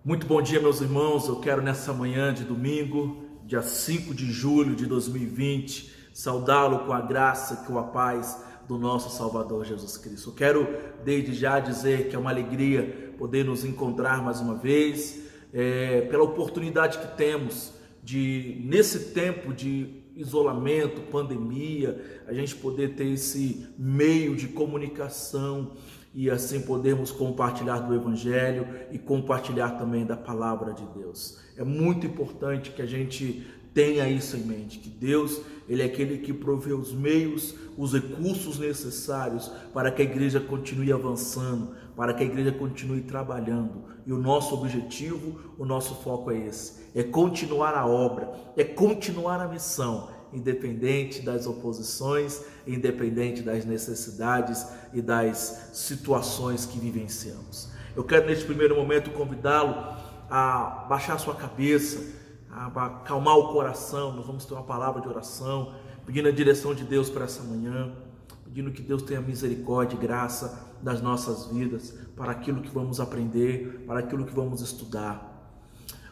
Muito bom dia, meus irmãos. Eu quero nessa manhã de domingo, dia 5 de julho de 2020, saudá-lo com a graça e com a paz do nosso Salvador Jesus Cristo. Eu quero desde já dizer que é uma alegria poder nos encontrar mais uma vez, pela oportunidade que temos de, nesse tempo de isolamento, pandemia, a gente poder ter esse meio de comunicação e assim podermos compartilhar do Evangelho e compartilhar também da Palavra de Deus. É muito importante que a gente tenha isso em mente, que Deus, Ele é aquele que provê os meios, os recursos necessários para que a igreja continue avançando, para que a igreja continue trabalhando. E o nosso objetivo, o nosso foco é esse, é continuar a obra, é continuar a missão, independente das oposições, independente das necessidades e das situações que vivenciamos. Eu quero neste primeiro momento convidá-lo a baixar sua cabeça, a acalmar o coração. Nós vamos ter uma palavra de oração, pedindo a direção de Deus para essa manhã, pedindo que Deus tenha misericórdia e graça das nossas vidas, para aquilo que vamos aprender, para aquilo que vamos estudar.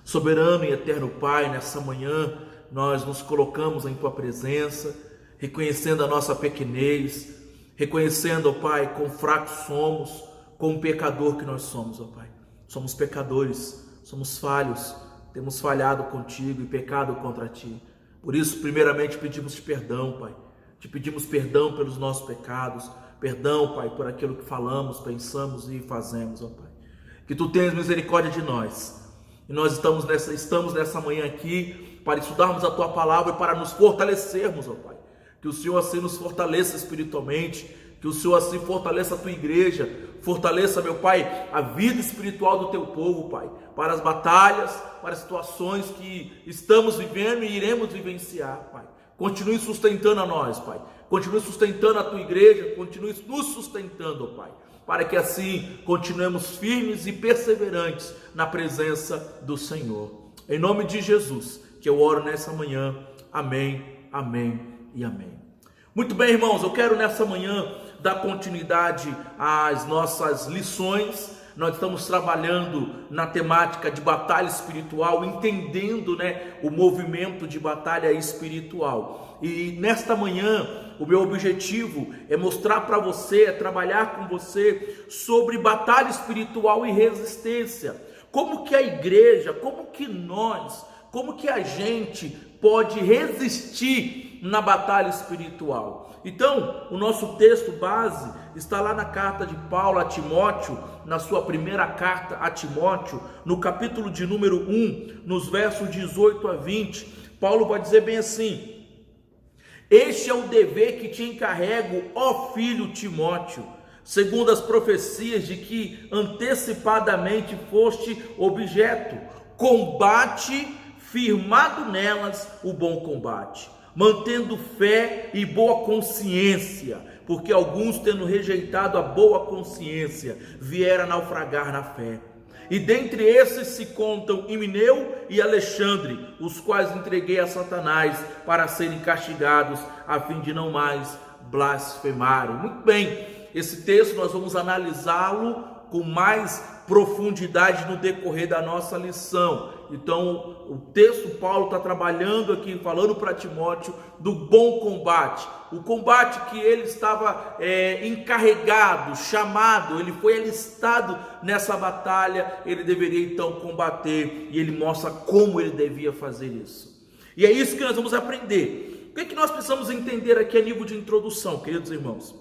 Soberano e eterno Pai, nessa manhã nós nos colocamos em Tua presença, reconhecendo a nossa pequenez, reconhecendo, ó Pai, quão fracos somos, quão pecador que nós somos, ó Pai. Somos pecadores, somos falhos, temos falhado contigo e pecado contra Ti. Por isso, primeiramente, pedimos-te perdão, Pai. Te pedimos perdão pelos nossos pecados, perdão, Pai, por aquilo que falamos, pensamos e fazemos, ó Pai. Que Tu tenhas misericórdia de nós. E nós estamos nessa manhã aqui para estudarmos a Tua Palavra e para nos fortalecermos, ó Pai. Que o Senhor assim nos fortaleça espiritualmente, que o Senhor assim fortaleça a Tua igreja, fortaleça, meu Pai, a vida espiritual do Teu povo, Pai, para as batalhas, para as situações que estamos vivendo e iremos vivenciar, Pai. Continue sustentando a nós, Pai. Continue sustentando a Tua igreja, continue nos sustentando, ó Pai, para que assim continuemos firmes e perseverantes na presença do Senhor. Em nome de Jesus, que eu oro nessa manhã. Amém, amém e amém. Muito bem, irmãos, eu quero nessa manhã dar continuidade às nossas lições. Nós estamos trabalhando na temática de batalha espiritual, entendendo, o movimento de batalha espiritual. E nesta manhã, o meu objetivo é mostrar para você, é trabalhar com você sobre batalha espiritual e resistência. Como que a igreja, como que a gente pode resistir na batalha espiritual? Então, o nosso texto base está lá na carta de Paulo a Timóteo, na sua primeira carta a Timóteo, no capítulo de número 1, nos versos 18 a 20. Paulo vai dizer bem assim: este é o dever que te encarrego, ó filho Timóteo, segundo as profecias de que antecipadamente foste objeto. Combate firmado nelas o bom combate, mantendo fé e boa consciência, porque alguns, tendo rejeitado a boa consciência, vieram naufragar na fé. E dentre esses se contam Himeneu e Alexandre, os quais entreguei a Satanás para serem castigados, a fim de não mais blasfemarem. Muito bem, esse texto nós vamos analisá-lo com mais profundidade no decorrer da nossa lição. Então, o texto Paulo está trabalhando aqui, falando para Timóteo do bom combate, o combate que ele estava encarregado, chamado, ele foi alistado nessa batalha, ele deveria então combater, e ele mostra como ele devia fazer isso. E é isso que nós vamos aprender. O que é que nós precisamos entender aqui a nível de introdução, queridos irmãos?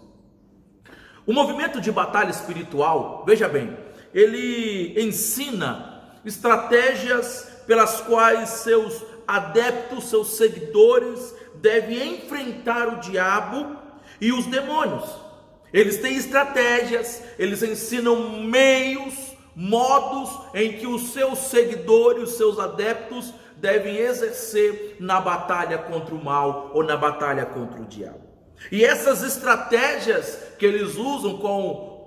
O movimento de batalha espiritual, veja bem, ele ensina estratégias pelas quais seus adeptos, seus seguidores devem enfrentar o diabo e os demônios. Eles têm estratégias, eles ensinam meios, modos em que os seus seguidores, os seus adeptos devem exercer na batalha contra o mal ou na batalha contra o diabo. E essas estratégias que eles usam,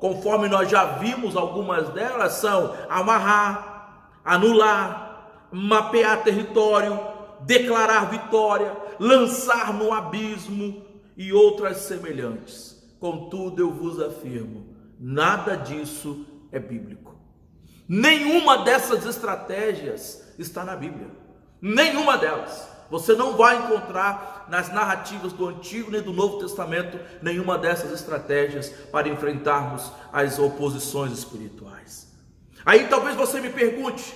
conforme nós já vimos algumas delas, são amarrar, anular, mapear território, declarar vitória, lançar no abismo e outras semelhantes. Contudo, eu vos afirmo, nada disso é bíblico. Nenhuma dessas estratégias está na Bíblia. Nenhuma delas. Você não vai encontrar nas narrativas do Antigo nem do Novo Testamento nenhuma dessas estratégias para enfrentarmos as oposições espirituais. Aí talvez você me pergunte,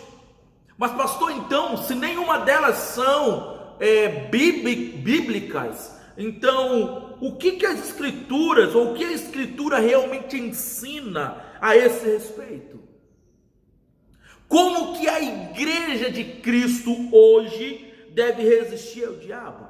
mas pastor, então, se nenhuma delas são bíblicas, então o que as Escrituras, ou o que a Escritura realmente ensina a esse respeito? Como que a igreja de Cristo hoje deve resistir ao diabo?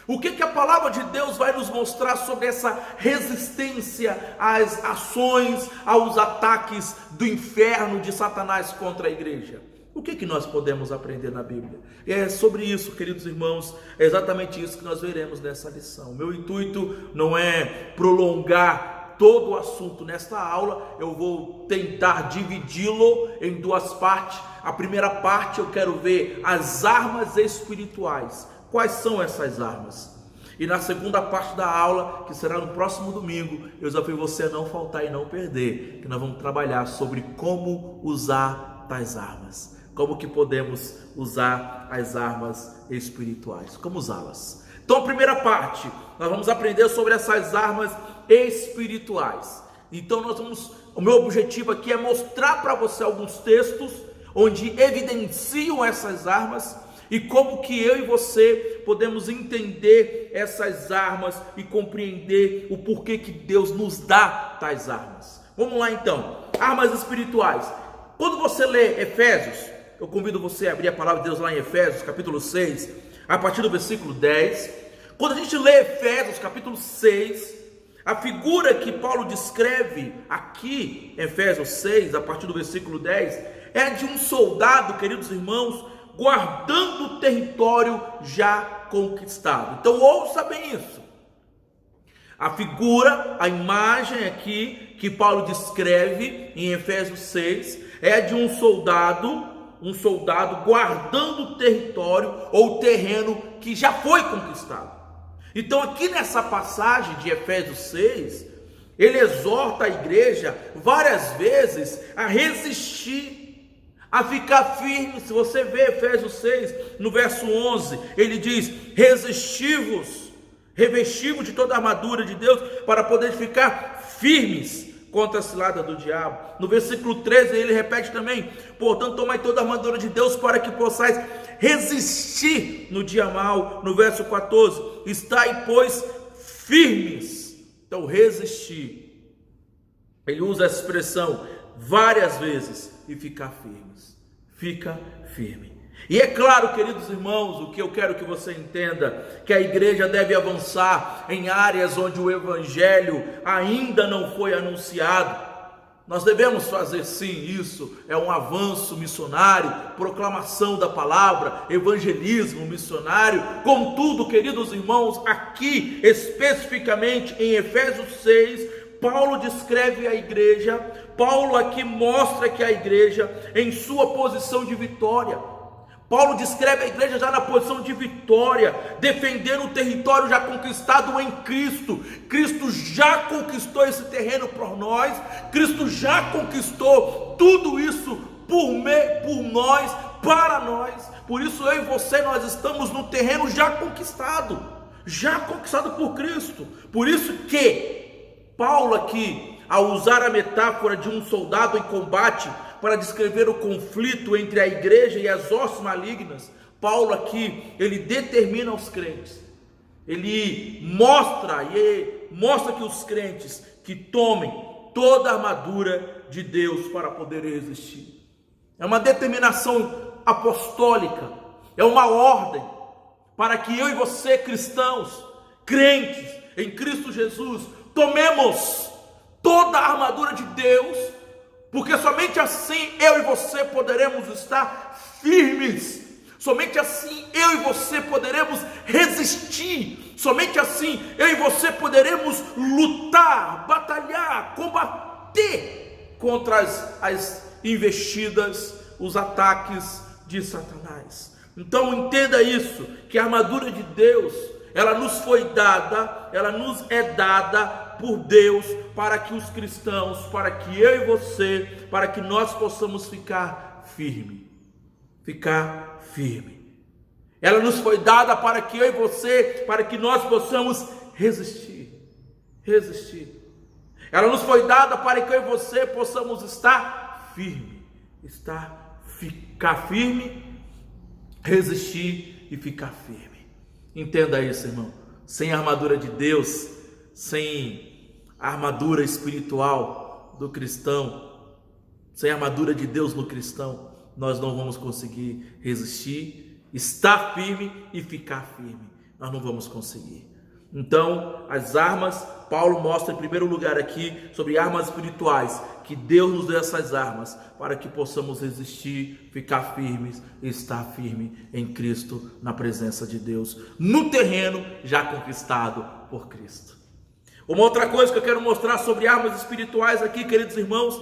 O que a palavra de Deus vai nos mostrar sobre essa resistência às ações, aos ataques do inferno de Satanás contra a igreja? O que nós podemos aprender na Bíblia? É sobre isso, queridos irmãos, é exatamente isso que nós veremos nessa lição. Meu intuito não é prolongar todo o assunto nesta aula, eu vou tentar dividi-lo em duas partes. A primeira parte eu quero ver as armas espirituais. Quais são essas armas? E na segunda parte da aula, que será no próximo domingo, eu desafio você a não faltar e não perder, que nós vamos trabalhar sobre como usar tais armas. Como que podemos usar as armas espirituais? Como usá-las? Então, a primeira parte, nós vamos aprender sobre essas armas espirituais. Então, o meu objetivo aqui é mostrar para você alguns textos onde evidenciam essas armas e como que eu e você podemos entender essas armas e compreender o porquê que Deus nos dá tais armas. Vamos lá então, armas espirituais. Quando você lê Efésios, eu convido você a abrir a palavra de Deus lá em Efésios, capítulo 6, a partir do versículo 10. Quando a gente lê Efésios, capítulo 6, a figura que Paulo descreve aqui, em Efésios 6, a partir do versículo 10, é de um soldado, queridos irmãos, guardando o território já conquistado. Então ouça bem isso. A figura, a imagem aqui que Paulo descreve em Efésios 6 é de um soldado guardando o território ou terreno que já foi conquistado. Então aqui nessa passagem de Efésios 6, ele exorta a igreja várias vezes a resistir, a ficar firme. Se você vê Efésios 6, no verso 11, ele diz: resistivos, revestivos de toda a armadura de Deus, para poder ficar firmes contra a cilada do diabo. No versículo 13 ele repete também: portanto tomai toda a armadura de Deus para que possais resistir no dia mau. No verso 14, estai pois firmes. Então resistir, ele usa essa expressão várias vezes, e ficar firmes, fica firme. E é claro, queridos irmãos, o que eu quero que você entenda, que a igreja deve avançar em áreas onde o evangelho ainda não foi anunciado. Nós devemos fazer sim isso, é um avanço missionário, proclamação da palavra, evangelismo missionário. Contudo, queridos irmãos, aqui especificamente em Efésios 6, Paulo descreve a igreja, Paulo aqui mostra que a igreja em sua posição de vitória. Paulo descreve a igreja já na posição de vitória, defendendo o território já conquistado em Cristo. Cristo já conquistou esse terreno por nós, Cristo já conquistou tudo isso por nós, para nós. Por isso eu e você, nós estamos no terreno já conquistado por Cristo. Por isso que Paulo aqui, ao usar a metáfora de um soldado em combate, para descrever o conflito entre a igreja e as hostes malignas, Paulo aqui, ele determina aos crentes, ele mostra que os crentes que tomem toda a armadura de Deus para poder resistir. É uma determinação apostólica, é uma ordem para que eu e você, cristãos, crentes em Cristo Jesus, tomemos toda a armadura de Deus, porque somente assim eu e você poderemos estar firmes, somente assim eu e você poderemos resistir, somente assim eu e você poderemos lutar, batalhar, combater contra as investidas, os ataques de Satanás. Então entenda isso, que a armadura de Deus, ela nos foi dada, ela nos é dada por Deus, para que os cristãos, para que eu e você, para que nós possamos ficar firme. Ficar firme. Ela nos foi dada para que eu e você, para que nós possamos resistir. Resistir. Ela nos foi dada para que eu e você possamos estar firme. Ficar firme, resistir e ficar firme. Entenda isso, irmão. Sem a armadura de Deus, sem a armadura espiritual do cristão, sem a armadura de Deus no cristão, nós não vamos conseguir resistir, estar firme e ficar firme. Nós não vamos conseguir. Então, as armas, Paulo mostra em primeiro lugar aqui sobre armas espirituais, que Deus nos deu essas armas para que possamos resistir, ficar firmes e estar firme em Cristo, na presença de Deus, no terreno já conquistado por Cristo. Uma outra coisa que eu quero mostrar sobre armas espirituais aqui, queridos irmãos,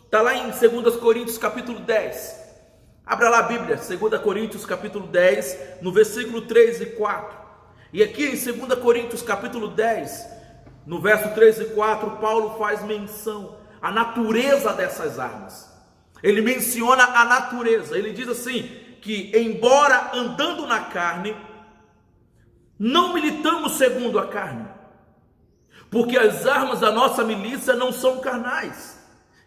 está lá em 2 Coríntios capítulo 10. Abra lá a Bíblia, 2 Coríntios capítulo 10, no versículo 3 e 4. E aqui em 2 Coríntios capítulo 10, no verso 3 e 4, Paulo faz menção à natureza dessas armas. Ele menciona a natureza. Ele diz assim, que embora andando na carne, não militamos segundo a carne. Porque as armas da nossa milícia não são carnais,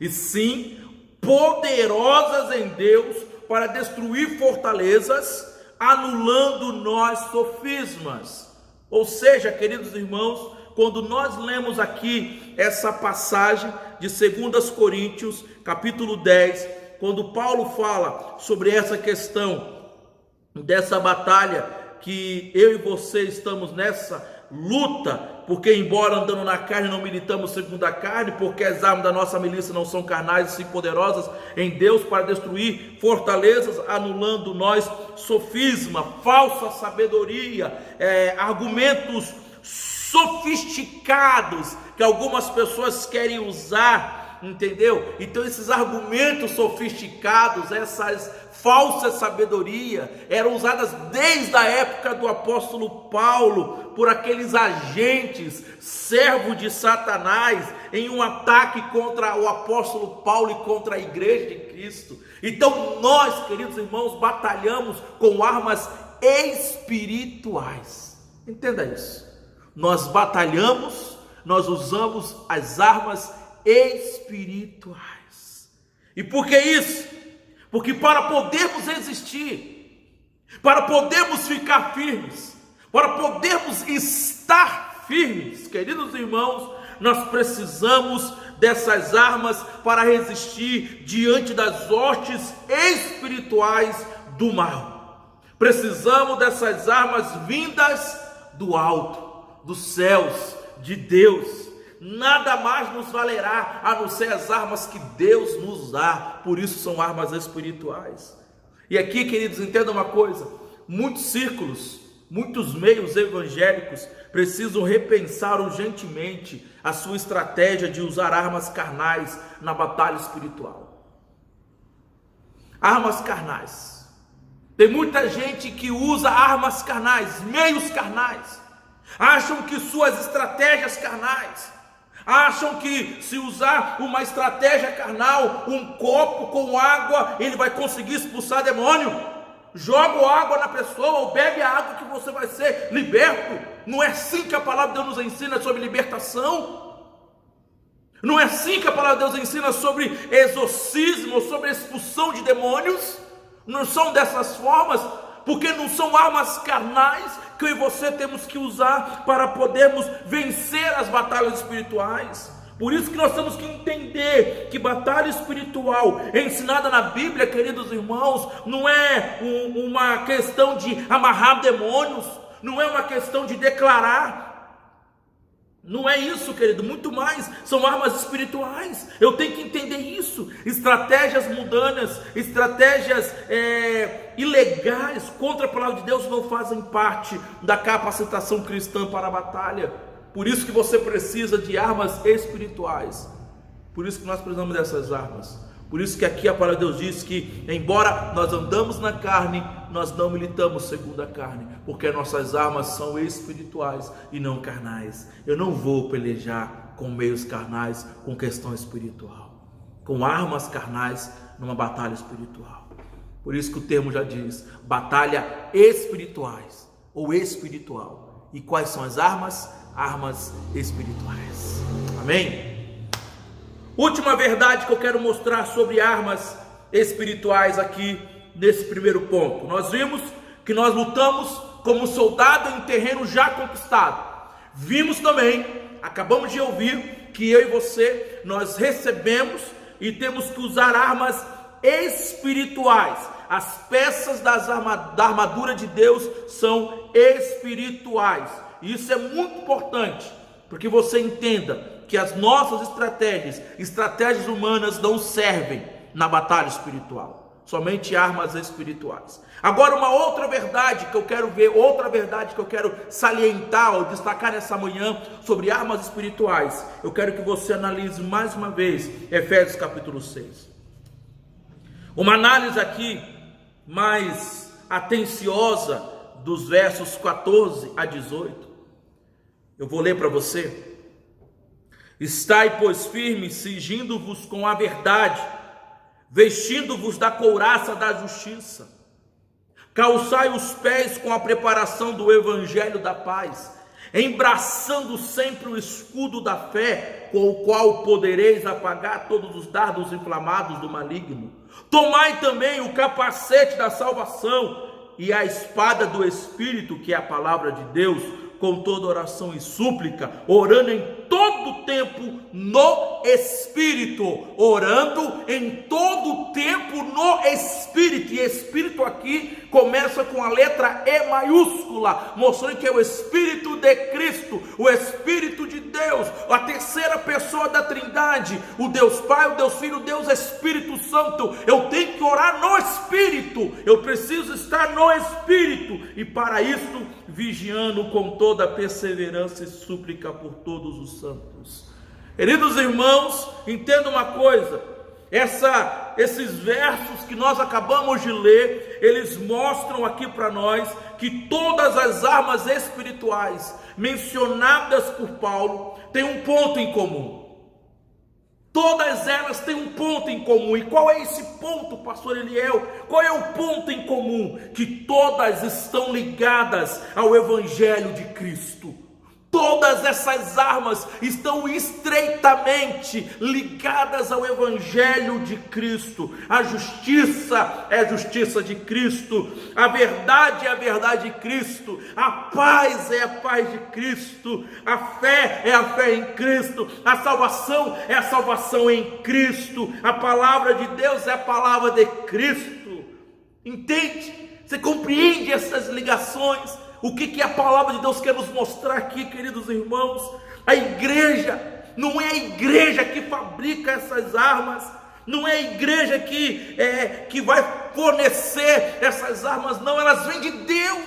e sim poderosas em Deus para destruir fortalezas, anulando nós sofismas. Ou seja, queridos irmãos, quando nós lemos aqui essa passagem de 2 Coríntios, capítulo 10, quando Paulo fala sobre essa questão dessa batalha, que eu e você estamos nessa luta, porque embora andando na carne não militamos segundo a carne, porque as armas da nossa milícia não são carnais e sim poderosas em Deus para destruir fortalezas, anulando nós sofisma, falsa sabedoria, argumentos sofisticados que algumas pessoas querem usar, entendeu? Então esses argumentos sofisticados, essas falsas sabedoria, eram usadas desde a época do apóstolo Paulo, por aqueles agentes, servos de Satanás, em um ataque contra o apóstolo Paulo e contra a igreja de Cristo. Então nós, queridos irmãos, batalhamos com armas espirituais. Entenda isso. Nós batalhamos, nós usamos as armas espirituais. E por que isso? Porque para podermos resistir, para podermos ficar firmes, para podermos estar firmes, queridos irmãos, nós precisamos dessas armas para resistir diante das hostes espirituais do mal. Precisamos dessas armas vindas do alto, dos céus, de Deus. Nada mais nos valerá a não ser as armas que Deus nos dá. Por isso são armas espirituais. E aqui, queridos, entendam uma coisa: muitos círculos, muitos meios evangélicos precisam repensar urgentemente a sua estratégia de usar armas carnais na batalha espiritual. Armas carnais. Tem muita gente que usa armas carnais, meios carnais. Acham que suas estratégias carnais, acham que se usar uma estratégia carnal, um copo com água, ele vai conseguir expulsar demônio. Joga água na pessoa ou bebe a água que você vai ser liberto. Não é assim que a palavra de Deus nos ensina sobre libertação. Não é assim que a palavra de Deus ensina sobre exorcismo, sobre expulsão de demônios. Não são dessas formas, porque não são armas carnais que eu e você temos que usar para podermos vencer as batalhas espirituais. Por isso que nós temos que entender que batalha espiritual ensinada na Bíblia, queridos irmãos, não é uma questão de amarrar demônios, não é uma questão de declarar. Não é isso, querido, muito mais, são armas espirituais. Eu tenho que entender isso. Estratégias mundanas, estratégias ilegais contra a palavra de Deus não fazem parte da capacitação cristã para a batalha. Por isso que você precisa de armas espirituais. Por isso que nós precisamos dessas armas. Por isso que aqui a palavra de Deus diz que, embora nós andamos na carne, nós não militamos segundo a carne, porque nossas armas são espirituais e não carnais. Eu não vou pelejar com meios carnais, com questão espiritual, com armas carnais numa batalha espiritual. Por isso que o termo já diz, batalha espirituais ou espiritual. E quais são as armas? Armas espirituais. Amém? Última verdade que eu quero mostrar sobre armas espirituais aqui nesse primeiro ponto. Nós vimos que nós lutamos como soldado em terreno já conquistado. Vimos também, acabamos de ouvir, que eu e você, nós recebemos e temos que usar armas espirituais. As peças da armadura de Deus são espirituais. E isso é muito importante, porque você entenda que as nossas estratégias humanas não servem na batalha espiritual. Somente armas espirituais. Agora uma outra verdade que eu quero ver, outra verdade que eu quero salientar ou destacar nessa manhã sobre armas espirituais. Eu quero que você analise mais uma vez Efésios capítulo 6. Uma análise aqui mais atenciosa dos versos 14 a 18. Eu vou ler para você. Estai, pois, firmes, cingindo-vos com a verdade, vestindo-vos da couraça da justiça, calçai os pés com a preparação do evangelho da paz, embraçando sempre o escudo da fé, com o qual podereis apagar todos os dardos inflamados do maligno. Tomai também o capacete da salvação e a espada do Espírito, que é a palavra de Deus, com toda oração e súplica, orando em todo tempo no Espírito, orando em todo tempo no Espírito, e Espírito aqui começa com a letra E maiúscula, mostrando que é o Espírito de Cristo, o Espírito de Deus, a terceira pessoa da Trindade, o Deus Pai, o Deus Filho, o Deus Espírito Santo. Eu tenho que orar no Espírito, eu preciso estar no Espírito, e para isso vigiando com toda perseverança e súplica por todos os santos. Queridos irmãos, entenda uma coisa, esses versos que nós acabamos de ler, eles mostram aqui para nós que todas as armas espirituais mencionadas por Paulo têm um ponto em comum. Todas elas têm um ponto em comum. E qual é esse ponto, pastor Eliel? Qual é o ponto em comum? Que todas estão ligadas ao Evangelho de Cristo. Todas essas armas estão estreitamente ligadas ao Evangelho de Cristo. A justiça é a justiça de Cristo. A verdade é a verdade de Cristo. A paz é a paz de Cristo. A fé é a fé em Cristo. A salvação é a salvação em Cristo. A palavra de Deus é a palavra de Cristo. Entende? Você compreende essas ligações? O que a palavra de Deus quer nos mostrar aqui, queridos irmãos? A igreja não é a igreja que fabrica essas armas, não é a igreja que vai fornecer essas armas, não, elas vêm de Deus.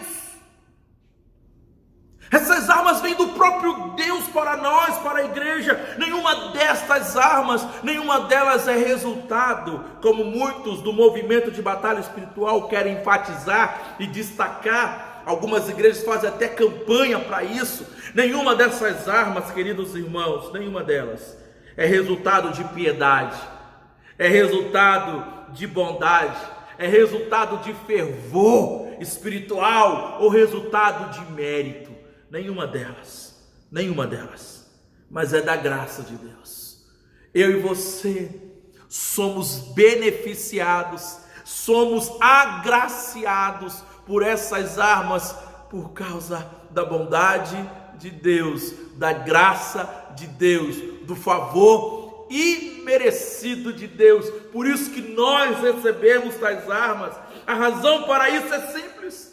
Essas armas vêm do próprio Deus para nós, para a igreja. Nenhuma destas armas, nenhuma delas é resultado, como muitos do movimento de batalha espiritual querem enfatizar e destacar. Algumas igrejas fazem até campanha para isso. Nenhuma dessas armas, queridos irmãos, nenhuma delas é resultado de piedade, é resultado de bondade, é resultado de fervor espiritual ou resultado de mérito. Nenhuma delas, mas é da graça de Deus. Eu e você somos beneficiados, somos agraciados por essas armas, por causa da bondade de Deus, da graça de Deus, do favor imerecido de Deus. Por isso que nós recebemos tais armas. A razão para isso é simples.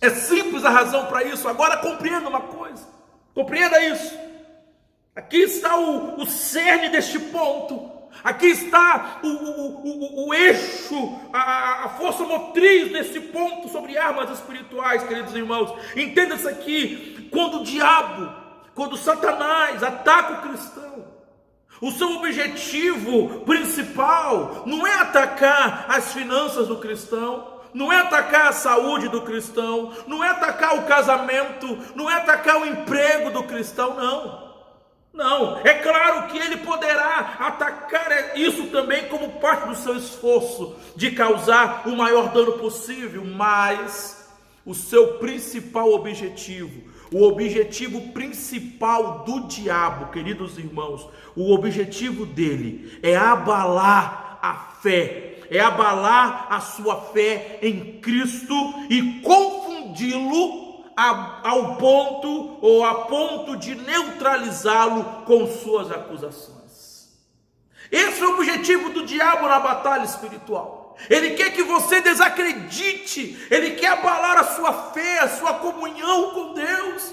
É simples a razão para isso. Agora compreenda uma coisa, compreenda isso. Aqui está o cerne deste ponto. Aqui está o eixo, a força motriz desse ponto sobre armas espirituais, queridos irmãos. Entenda isso aqui. Quando o diabo, quando Satanás ataca o cristão, o seu objetivo principal não é atacar as finanças do cristão, não é atacar a saúde do cristão, não é atacar o casamento, não é atacar o emprego do cristão, não. Não, é claro que ele poderá atacar isso também como parte do seu esforço de causar o maior dano possível, mas o seu principal objetivo, o objetivo principal do diabo, queridos irmãos, o objetivo dele é abalar a fé, é abalar a sua fé em Cristo e confundi-lo ao ponto ou a ponto de neutralizá-lo com suas acusações. Esse é o objetivo do diabo na batalha espiritual. Ele quer que você desacredite, ele quer abalar a sua fé, a sua comunhão com Deus.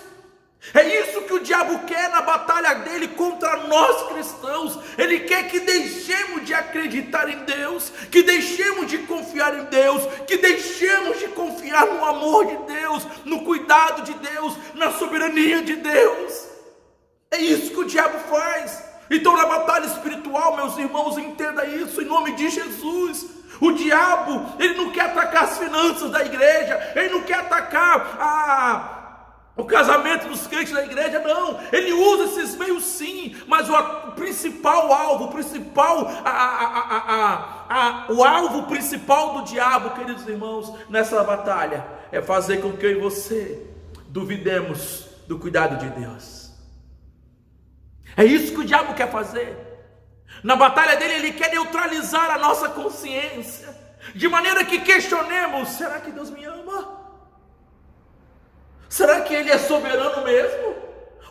É isso que o diabo quer na batalha dele contra nós cristãos. Ele quer que deixemos de acreditar em Deus, que deixemos de confiar em Deus, que deixemos de confiar no amor de Deus, no cuidado de Deus, na soberania de Deus. É isso que o diabo faz. Então, na batalha espiritual, meus irmãos, entenda isso em nome de Jesus. O diabo, ele não quer atacar as finanças da igreja, ele não quer atacar o casamento dos crentes da igreja, não. Ele usa esses meios sim, mas o principal alvo, o alvo principal do diabo, queridos irmãos, nessa batalha, é fazer com que eu e você duvidemos do cuidado de Deus. É isso que o diabo quer fazer. Na batalha dele, ele quer neutralizar a nossa consciência, de maneira que questionemos: será que Deus me ama? Será que Ele é soberano mesmo?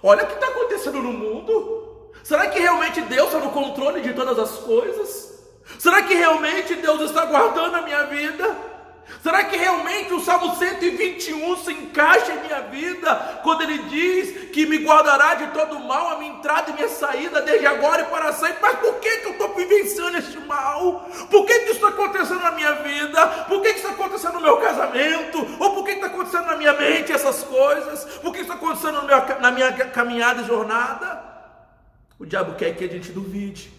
Olha o que está acontecendo no mundo. Será que realmente Deus está no controle de todas as coisas? Será que realmente Deus está guardando a minha vida? Será que realmente o Salmo 121 se encaixa em minha vida, quando ele diz que me guardará de todo mal, a minha entrada e minha saída, desde agora e para sempre? Mas por que eu estou vivenciando este mal? Por que isso está acontecendo na minha vida? Por que isso está acontecendo no meu casamento? Ou por que está acontecendo na minha mente essas coisas? Por que isso está acontecendo na minha caminhada e jornada? O diabo quer que a gente duvide.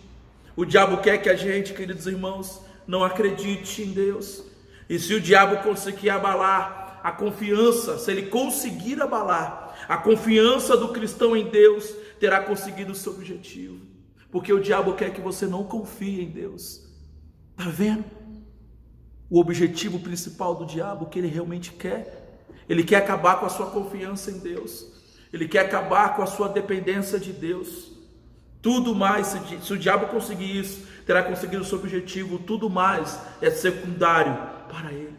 O diabo quer que a gente, queridos irmãos, não acredite em Deus. E se o diabo conseguir abalar a confiança, se ele conseguir abalar a confiança do cristão em Deus, terá conseguido o seu objetivo. Porque o diabo quer que você não confie em Deus. Está vendo? O objetivo principal do diabo, o que ele realmente quer, ele quer acabar com a sua confiança em Deus. Ele quer acabar com a sua dependência de Deus. Tudo mais, se o diabo conseguir isso, terá conseguido o seu objetivo. Tudo mais é secundário para ele.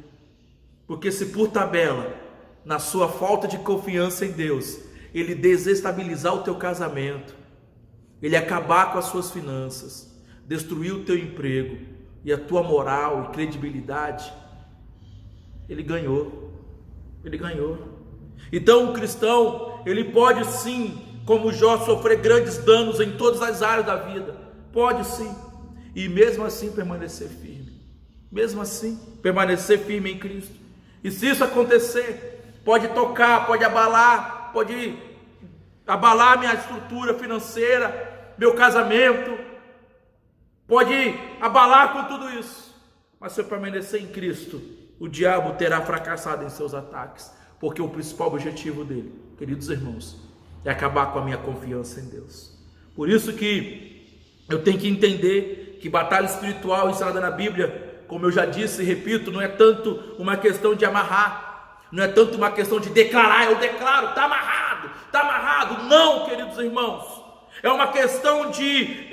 Porque se por tabela, na sua falta de confiança em Deus, ele desestabilizar o teu casamento, ele acabar com as suas finanças, destruir o teu emprego e a tua moral e credibilidade, ele ganhou. Ele ganhou. Então o cristão, ele pode sim, como Jó, sofrer grandes danos em todas as áreas da vida. Pode sim. E mesmo assim permanecer firme. Mesmo assim, permanecer firme em Cristo. E se isso acontecer, pode tocar, pode abalar minha estrutura financeira, meu casamento, pode abalar com tudo isso. Mas se eu permanecer em Cristo, o diabo terá fracassado em seus ataques, porque o principal objetivo dele, queridos irmãos, é acabar com a minha confiança em Deus. Por isso que eu tenho que entender que batalha espiritual ensinada na Bíblia, como eu já disse e repito, não é tanto uma questão de amarrar, não é tanto uma questão de declarar, eu declaro, está amarrado, não, queridos irmãos, é uma questão de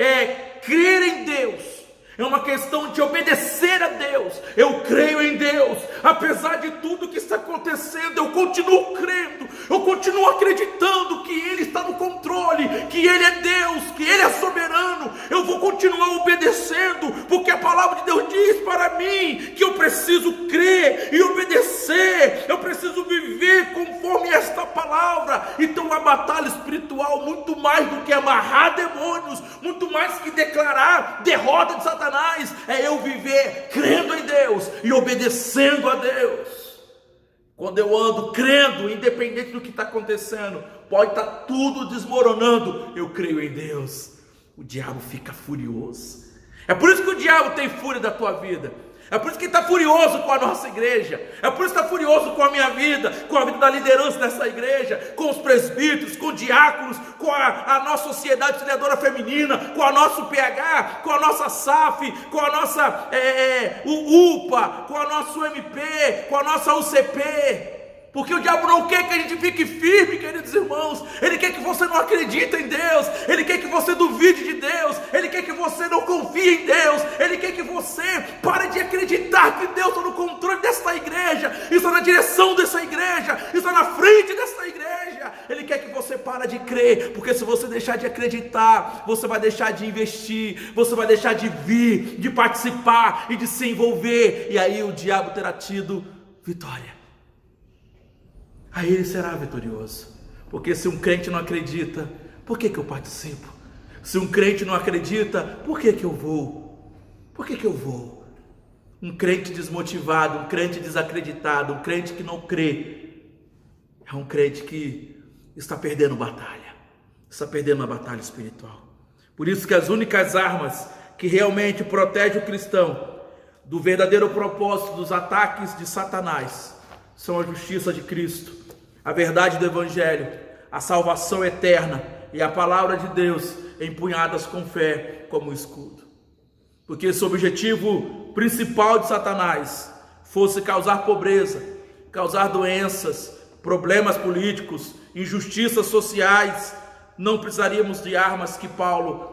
crer em Deus, é uma questão de obedecer a Deus. Eu creio em Deus, apesar de tudo que está acontecendo, eu continuo crendo, eu continuo acreditando que Ele está no controle, que Ele é Deus, que Ele é soberano. Eu vou continuar obedecendo, porque a palavra de Deus diz para mim que eu preciso crer e obedecer, eu preciso viver conforme esta palavra. Então a batalha espiritual, muito mais do que amarrar demônios, muito mais que declarar derrota de Satanás, é eu viver crendo em Deus e obedecendo a Deus. Quando eu ando crendo, independente do que está acontecendo, pode estar tudo desmoronando, eu creio em Deus, o diabo fica furioso. É por isso que o diabo tem fúria da tua vida. É por isso que ele está furioso com a nossa igreja. É por isso que está furioso com a minha vida, com a vida da liderança dessa igreja, com os presbíteros, com diáconos, com a nossa sociedade auxiliadora feminina, com a nosso PH, com a nossa SAF, com a nossa UPA, com a nossa UMP, com a nossa UCP. Porque o diabo não quer que a gente fique firme, queridos irmãos. Ele quer que você não acredite em Deus. Ele quer que você duvide de Deus. Ele quer que você não confie em Deus. Ele quer que você pare de acreditar que Deus está no controle dessa igreja, está na direção dessa igreja, está na frente dessa igreja. Ele quer que você pare de crer, porque se você deixar de acreditar, você vai deixar de investir, você vai deixar de vir, de participar e de se envolver. E aí o diabo terá tido vitória. Aí ele será vitorioso. Porque se um crente não acredita, por que eu participo? Se um crente não acredita, por que eu vou? Por que eu vou? Um crente desmotivado, um crente desacreditado, um crente que não crê, é um crente que está perdendo batalha. Está perdendo uma batalha espiritual. Por isso que as únicas armas que realmente protegem o cristão do verdadeiro propósito dos ataques de Satanás são a justiça de Cristo, a verdade do Evangelho, a salvação eterna e a palavra de Deus empunhadas com fé como escudo. Porque se o objetivo principal de Satanás fosse causar pobreza, causar doenças, problemas políticos, injustiças sociais, não precisaríamos de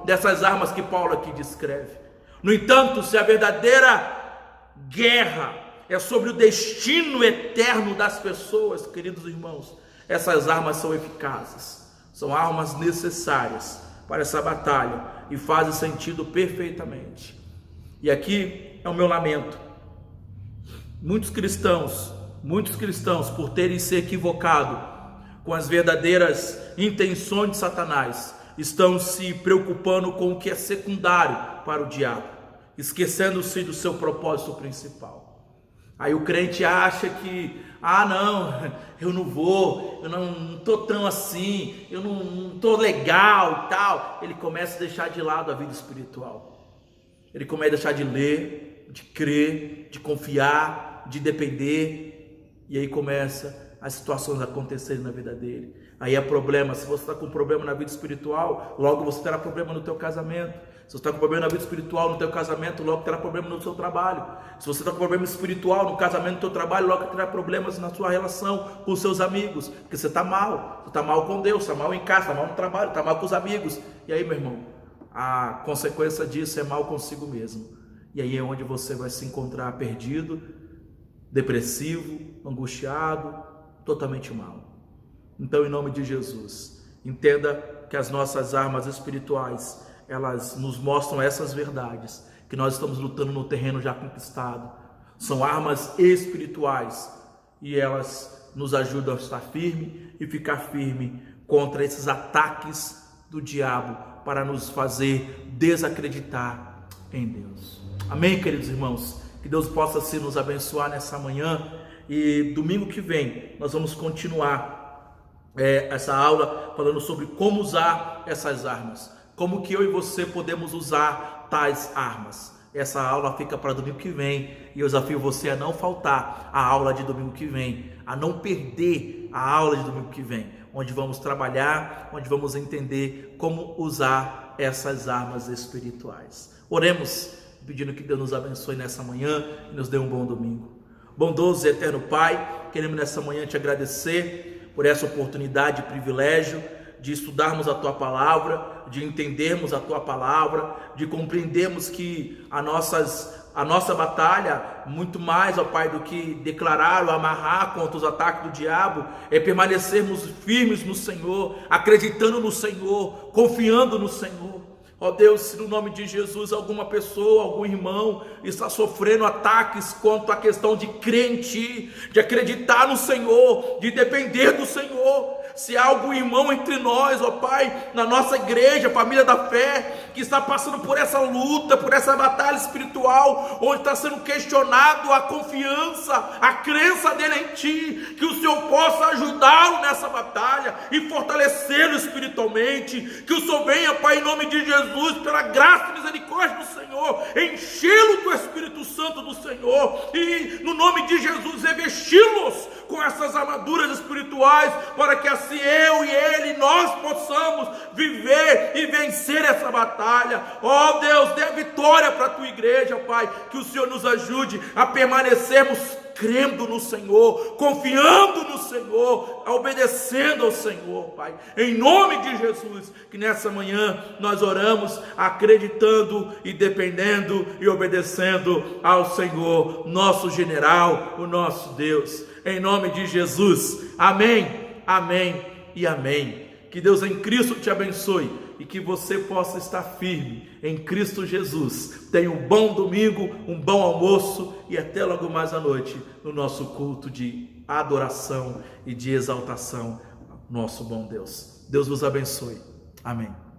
dessas armas que Paulo aqui descreve. No entanto, se a verdadeira guerra é sobre o destino eterno das pessoas, queridos irmãos, essas armas são eficazes, são armas necessárias para essa batalha e fazem sentido perfeitamente. E aqui é o meu lamento. Muitos cristãos, por terem se equivocado com as verdadeiras intenções de Satanás, estão se preocupando com o que é secundário para o diabo, esquecendo-se do seu propósito principal. Aí o crente acha que, não, eu não vou, eu não estou tão assim, eu não estou legal e tal. Ele começa a deixar de lado a vida espiritual. Ele começa a deixar de ler, de crer, de confiar, de depender. E aí começa as situações acontecerem na vida dele. Aí é problema. Se você está com problema na vida espiritual, logo você terá problema no teu casamento. Se você está com problema na vida espiritual no teu casamento, logo terá problema no seu trabalho. Se você está com problema espiritual no casamento, no teu trabalho, logo terá problemas na sua relação com os seus amigos. Porque você está mal. Você está mal com Deus, está mal em casa, está mal no trabalho, está mal com os amigos. E aí, meu irmão, a consequência disso é mal consigo mesmo. E aí é onde você vai se encontrar perdido, depressivo, angustiado, totalmente mal. Então, em nome de Jesus, entenda que as nossas armas espirituais, elas nos mostram essas verdades, que nós estamos lutando no terreno já conquistado. São armas espirituais e elas nos ajudam a estar firme e ficar firme contra esses ataques do diabo para nos fazer desacreditar em Deus. Amém, queridos irmãos? Que Deus possa assim nos abençoar nessa manhã, e domingo que vem nós vamos continuar essa aula falando sobre como usar essas armas, como que eu e você podemos usar tais armas. Essa aula fica para domingo que vem, e eu desafio você a não faltar a aula de domingo que vem, a não perder a aula de domingo que vem, onde vamos trabalhar, onde vamos entender como usar essas armas espirituais. Oremos, pedindo que Deus nos abençoe nessa manhã e nos dê um bom domingo. Bondoso e eterno Pai, queremos nessa manhã te agradecer por essa oportunidade e privilégio de estudarmos a Tua Palavra, de entendermos a Tua Palavra, de compreendermos que a nossa batalha, muito mais, ó Pai, do que declarar ou amarrar contra os ataques do diabo, é permanecermos firmes no Senhor, acreditando no Senhor, confiando no Senhor. Ó Deus, se no nome de Jesus alguma pessoa, algum irmão está sofrendo ataques quanto à questão de crer em Ti, de acreditar no Senhor, de depender do Senhor, se há algum irmão entre nós, ó Pai, na nossa igreja, família da fé, que está passando por essa luta, por essa batalha espiritual, onde está sendo questionado a confiança, a crença dele em Ti, que o Senhor possa ajudá-lo nessa batalha e fortalecê-lo espiritualmente, que o Senhor venha, Pai, em nome de Jesus, Jesus, pela graça e misericórdia do Senhor, enchê-los do Espírito Santo do Senhor, e no nome de Jesus, revesti-los com essas armaduras espirituais, para que assim eu e ele, nós possamos viver e vencer essa batalha. Ó Deus, dê a vitória para a tua igreja, Pai, que o Senhor nos ajude a permanecermos crendo no Senhor, confiando no Senhor, obedecendo ao Senhor, Pai, em nome de Jesus, que nessa manhã nós oramos acreditando e dependendo e obedecendo ao Senhor, nosso general, o nosso Deus, em nome de Jesus, amém, amém e amém. Que Deus em Cristo te abençoe e que você possa estar firme em Cristo Jesus. Tenha um bom domingo, um bom almoço e até logo mais à noite no nosso culto de adoração e de exaltação ao nosso bom Deus. Deus vos abençoe. Amém.